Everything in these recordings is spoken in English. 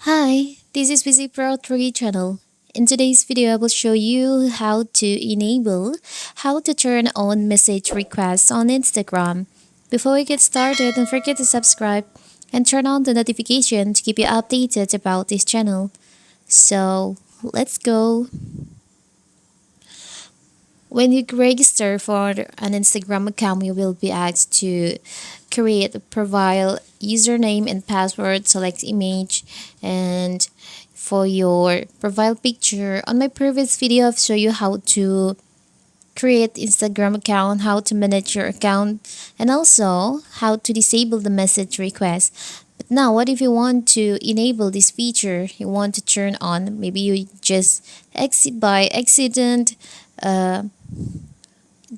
Hi, this is Busy Pro 3 channel. In today's video, I will show you how to turn on message requests on Instagram. Before we get started, don't forget to subscribe and turn on the notification to keep you updated about this channel. So, let's go. When you register for an Instagram account, you will be asked to create a profile username and password, select image, and for your profile picture. On my previous video, I've shown you how to create Instagram account, how to manage your account, and also how to disable the message request. But now, what if you want to enable this feature? You want to turn on, maybe you just exit by accident, uh,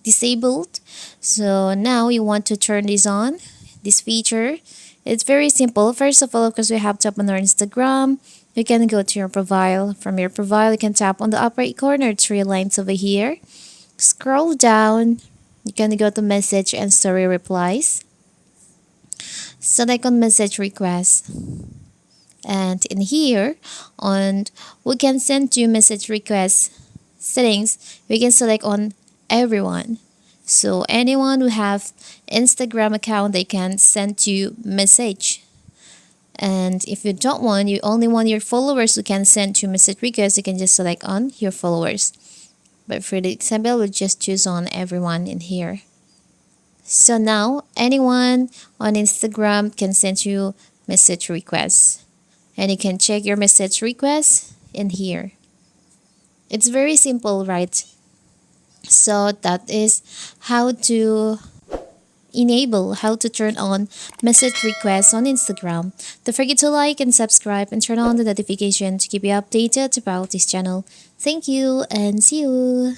disabled. So now you want to turn this on, this feature. It's very simple. First of all, because we have to open our Instagram, you can go to your profile. From your profile, you can tap on the upper right corner, three lines over here. Scroll down. You can go to message and story replies. Select on message requests. And in here, on we can send you message requests settings, we can select on everyone. So anyone who have Instagram account, they can send you message. And if you don't want, you only want your followers who can send you message requests, you can just select on your followers. But for the example, we'll just choose on everyone in here. So now anyone on Instagram can send you message requests. And you can check your message requests in here. It's very simple, right? So that is how to how to turn on message requests on Instagram. Don't forget to like and subscribe and turn on the notification to keep you updated about this channel. Thank you and see you.